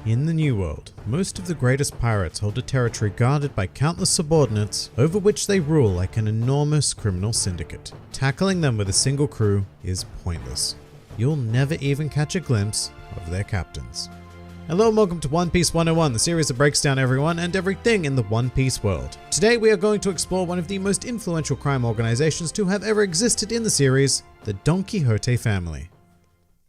In the New World, most of the greatest pirates hold a territory guarded by countless subordinates over which they rule like an enormous criminal syndicate. Tackling them with a single crew is pointless. You'll never even catch a glimpse of their captains. Hello and welcome to One Piece 101, the series that breaks down everyone and everything in the One Piece world. Today we are going to explore one of the most influential crime organizations to have ever existed in the series, the Don Quixote family.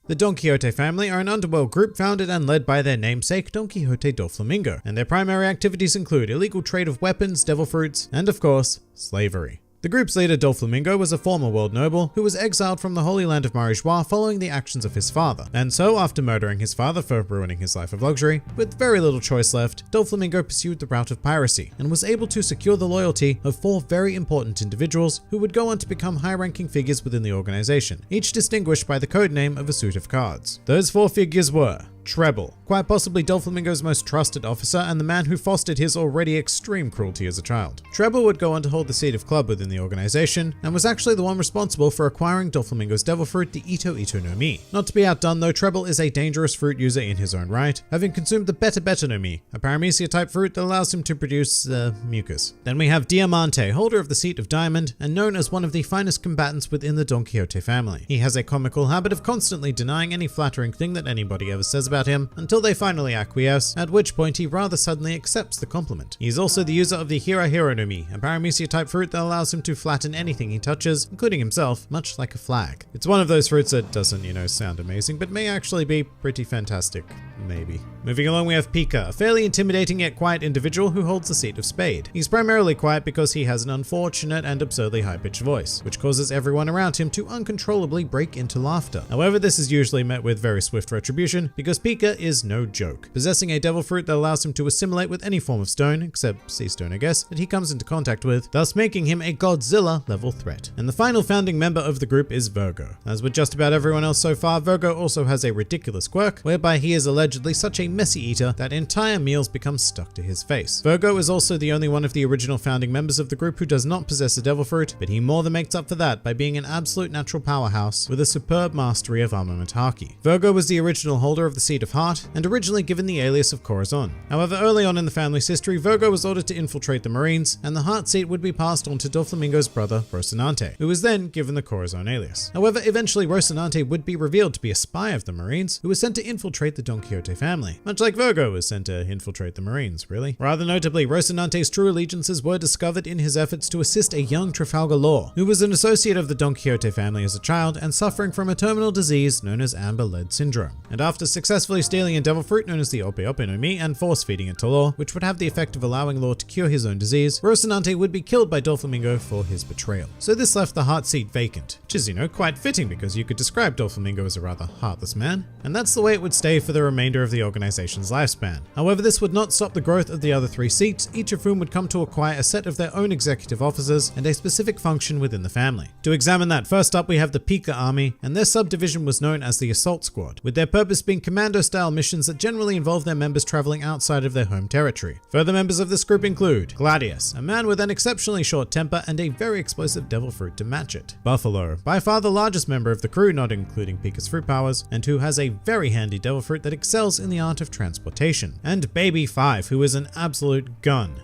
The Don Quixote family are an underworld group founded and led by their namesake Don Quixote do Flamingo, and their primary activities include illegal trade of weapons, devil fruits, and of course, slavery. The group's leader, Doflamingo, was a former world noble who was exiled from the Holy Land of Marijois following the actions of his father. And so, after murdering his father for ruining his life of luxury, with very little choice left, Doflamingo pursued the route of piracy and was able to secure the loyalty of 4 very important individuals who would go on to become high-ranking figures within the organization, each distinguished by the codename of a suit of cards. Those 4 figures were Treble, quite possibly Doflamingo's most trusted officer and the man who fostered his already extreme cruelty as a child. Treble would go on to hold the seat of club within the organization and was actually the one responsible for acquiring Doflamingo's devil fruit, the Ito Ito no Mi. Not to be outdone though, Treble is a dangerous fruit user in his own right, having consumed the Beta Beta no Mi, a paramecia type fruit that allows him to produce mucus. Then we have Diamante, holder of the seat of Diamond and known as one of the finest combatants within the Don Quixote family. He has a comical habit of constantly denying any flattering thing that anybody ever says about him until they finally acquiesce, at which point he rather suddenly accepts the compliment. He is also the user of the Hira Hira no Mi, a paramecia type fruit that allows him to flatten anything he touches, including himself, much like a flag. It's one of those fruits that doesn't, sound amazing, but may actually be pretty fantastic. Maybe. Moving along, we have Pika, a fairly intimidating yet quiet individual who holds the seat of Spade. He's primarily quiet because he has an unfortunate and absurdly high-pitched voice, which causes everyone around him to uncontrollably break into laughter. However, this is usually met with very swift retribution because Pika is no joke, possessing a devil fruit that allows him to assimilate with any form of stone, except sea stone I guess, that he comes into contact with, thus making him a Godzilla-level threat. And the final founding member of the group is Virgo. As with just about everyone else so far, Virgo also has a ridiculous quirk, whereby he is allegedly such a messy eater that entire meals become stuck to his face. Virgo is also the only one of the original founding members of the group who does not possess a devil fruit, but he more than makes up for that by being an absolute natural powerhouse with a superb mastery of armament haki. Virgo was the original holder of the seat of Heart and originally given the alias of Corazon. However, early on in the family's history, Virgo was ordered to infiltrate the Marines, and the Heart seat would be passed on to Doflamingo's brother, Rocinante, who was then given the Corazon alias. However, eventually Rocinante would be revealed to be a spy of the Marines who was sent to infiltrate the Don Quixote family, much like Virgo was sent to infiltrate the Marines, really. Rather notably, Rocinante's true allegiances were discovered in his efforts to assist a young Trafalgar Law, who was an associate of the Don Quixote family as a child and suffering from a terminal disease known as Amber Lead Syndrome. And after successfully stealing a devil fruit known as the Ope Ope no Mi and force-feeding it to Law, which would have the effect of allowing Law to cure his own disease, Rocinante would be killed by Doflamingo for his betrayal. So this left the Heart seat vacant, which is, quite fitting because you could describe Doflamingo as a rather heartless man, and that's the way it would stay for the remainder of the organization's lifespan. However, this would not stop the growth of the other 3 seats, each of whom would come to acquire a set of their own executive officers and a specific function within the family. To examine that, first up we have the Pika Army, and their subdivision was known as the Assault Squad, with their purpose being commando-style missions that generally involve their members traveling outside of their home territory. Further members of this group include Gladius, a man with an exceptionally short temper and a very explosive devil fruit to match it. Buffalo, by far the largest member of the crew, not including Pika's fruit powers, and who has a very handy devil fruit that excels in the art of transportation. And Baby 5, who is an absolute gun.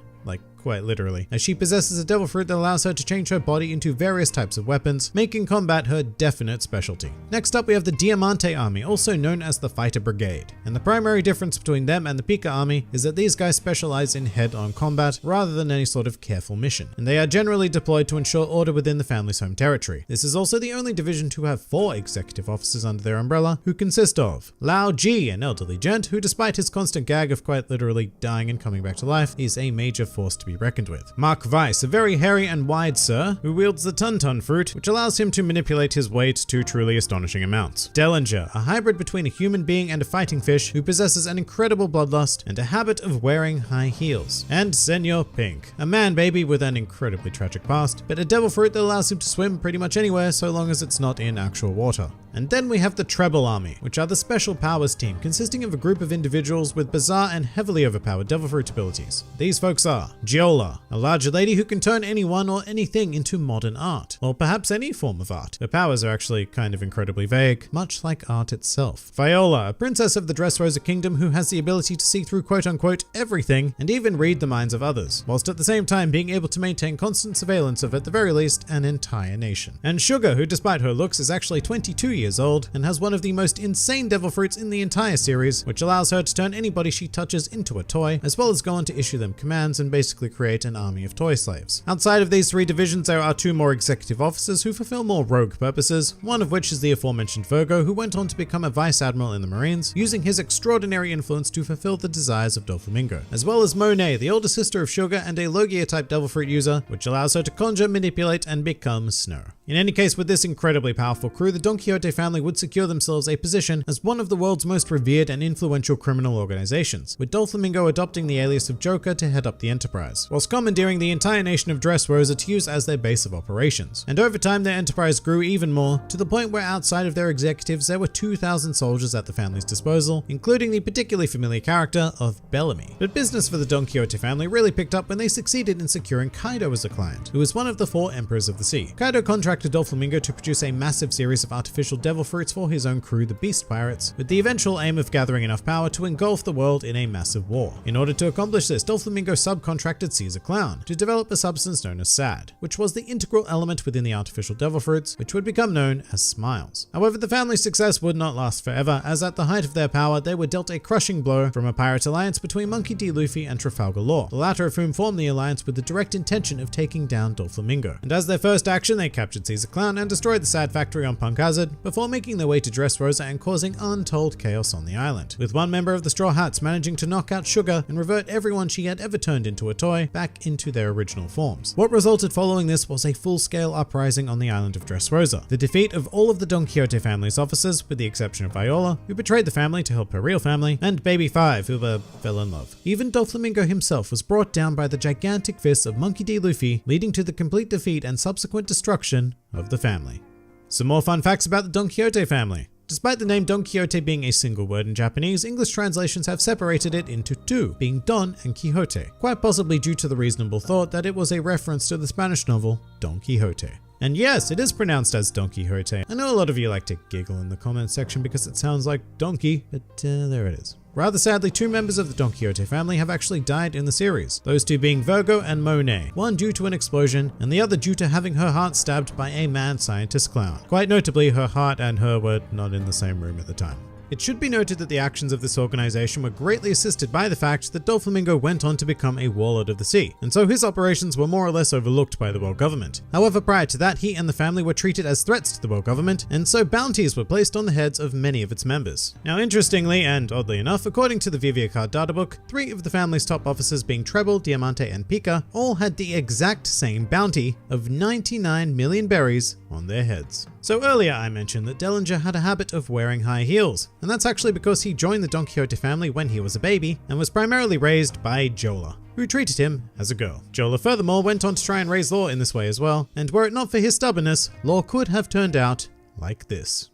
Quite literally, as she possesses a devil fruit that allows her to change her body into various types of weapons, making combat her definite specialty. Next up we have the Diamante Army, also known as the Fighter Brigade. And the primary difference between them and the Pika Army is that these guys specialize in head-on combat rather than any sort of careful mission, and they are generally deployed to ensure order within the family's home territory. This is also the only division to have 4 executive officers under their umbrella, who consist of Lao Ji, an elderly gent who, despite his constant gag of quite literally dying and coming back to life, is a major force to be reckoned with. Mark Weiss, a very hairy and wide sir who wields the Tun fruit, which allows him to manipulate his weight to truly astonishing amounts. Dellinger, a hybrid between a human being and a fighting fish who possesses an incredible bloodlust and a habit of wearing high heels. And Senor Pink, a man baby with an incredibly tragic past, but a devil fruit that allows him to swim pretty much anywhere so long as it's not in actual water. And then we have the Treble Army, which are the Special Powers team, consisting of a group of individuals with bizarre and heavily overpowered devil fruit abilities. These folks are Viola, a larger lady who can turn anyone or anything into modern art, or perhaps any form of art. Her powers are actually kind of incredibly vague, much like art itself. Viola, a princess of the Dressrosa kingdom who has the ability to see through quote-unquote everything and even read the minds of others, whilst at the same time being able to maintain constant surveillance of, at the very least, an entire nation. And Sugar, who despite her looks is actually 22 years old and has one of the most insane devil fruits in the entire series, which allows her to turn anybody she touches into a toy, as well as go on to issue them commands and basically create an army of toy slaves. Outside of these three divisions, there are two more executive officers who fulfill more rogue purposes, one of which is the aforementioned Virgo, who went on to become a vice admiral in the Marines, using his extraordinary influence to fulfill the desires of Doflamingo, as well as Monet, the older sister of Sugar and a Logia-type devil fruit user, which allows her to conjure, manipulate, and become snow. In any case, with this incredibly powerful crew, the Don Quixote family would secure themselves a position as one of the world's most revered and influential criminal organizations, with Doflamingo adopting the alias of Joker to head up the enterprise, whilst commandeering the entire nation of Dressrosa to use as their base of operations. And over time, their enterprise grew even more, to the point where outside of their executives, there were 2,000 soldiers at the family's disposal, including the particularly familiar character of Bellamy. But business for the Don Quixote family really picked up when they succeeded in securing Kaido as a client, who was one of the 4 emperors of the sea. Kaido contracted Doflamingo to produce a massive series of artificial devil fruits for his own crew, the Beast Pirates, with the eventual aim of gathering enough power to engulf the world in a massive war. In order to accomplish this, Doflamingo subcontracted Caesar Clown to develop a substance known as SAD, which was the integral element within the artificial devil fruits, which would become known as Smiles. However, the family's success would not last forever, as at the height of their power, they were dealt a crushing blow from a pirate alliance between Monkey D. Luffy and Trafalgar Law, the latter of whom formed the alliance with the direct intention of taking down Doflamingo. And as their first action, they captured Caesar Clown and destroyed the SAD factory on Punk Hazard, before making their way to Dressrosa and causing untold chaos on the island, with one member of the Straw Hats managing to knock out Sugar and revert everyone she had ever turned into a toy back into their original forms. What resulted following this was a full-scale uprising on the island of Dressrosa, the defeat of all of the Don Quixote family's officers, with the exception of Viola, who betrayed the family to help her real family, and Baby Five, who fell in love. Even Doflamingo himself was brought down by the gigantic fists of Monkey D. Luffy, leading to the complete defeat and subsequent destruction of the family. Some more fun facts about the Don Quixote family. Despite the name Don Quixote being a single word in Japanese, English translations have separated it into 2, being Don and Quixote, quite possibly due to the reasonable thought that it was a reference to the Spanish novel Don Quixote. And yes, it is pronounced as Don Quixote. I know a lot of you like to giggle in the comments section because it sounds like donkey, but there it is. Rather sadly, 2 members of the Don Quixote family have actually died in the series, those 2 being Virgo and Monet, one due to an explosion and the other due to having her heart stabbed by a mad scientist clown. Quite notably, her heart and her were not in the same room at the time. It should be noted that the actions of this organization were greatly assisted by the fact that Doflamingo went on to become a warlord of the sea, and so his operations were more or less overlooked by the world government. However, prior to that, he and the family were treated as threats to the world government, and so bounties were placed on the heads of many of its members. Now, interestingly, and oddly enough, according to the Viviacard databook, 3 of the family's top officers, being Treble, Diamante, and Pica, all had the exact same bounty of 99 million berries on their heads. So earlier I mentioned that Dellinger had a habit of wearing high heels, and that's actually because he joined the Don Quixote family when he was a baby and was primarily raised by Jola, who treated him as a girl. Jola furthermore went on to try and raise Law in this way as well, and were it not for his stubbornness, Law could have turned out like this.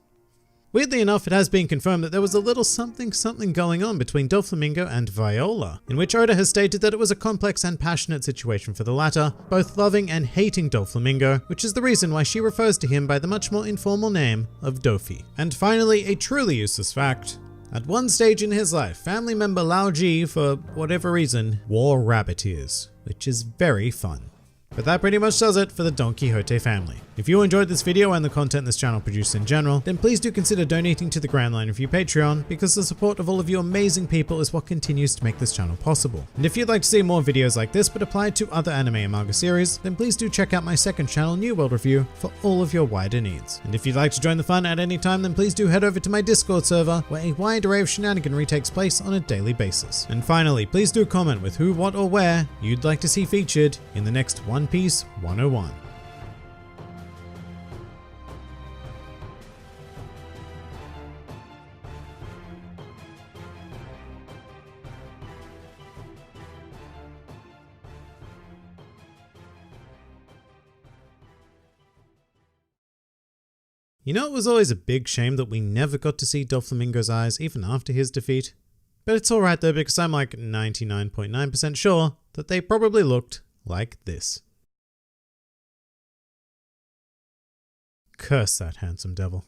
Weirdly enough, it has been confirmed that there was a little something going on between Doflamingo and Viola, in which Oda has stated that it was a complex and passionate situation for the latter, both loving and hating Doflamingo, which is the reason why she refers to him by the much more informal name of Dofi. And finally, a truly useless fact. At one stage in his life, family member Lao Ji, for whatever reason, wore rabbit ears, which is very fun. But that pretty much does it for the Don Quixote family. If you enjoyed this video and the content this channel produces in general, then please do consider donating to the Grand Line Review Patreon, because the support of all of you amazing people is what continues to make this channel possible. And if you'd like to see more videos like this but applied to other anime and manga series, then please do check out my second channel, New World Review, for all of your wider needs. And if you'd like to join the fun at any time, then please do head over to my Discord server, where a wide array of shenaniganry takes place on a daily basis. And finally, please do comment with who, what, or where you'd like to see featured in the next One Piece 101. You know, it was always a big shame that we never got to see Doflamingo's eyes even after his defeat. But it's alright though, because I'm like 99.9% sure that that they probably looked like this. Curse that handsome devil.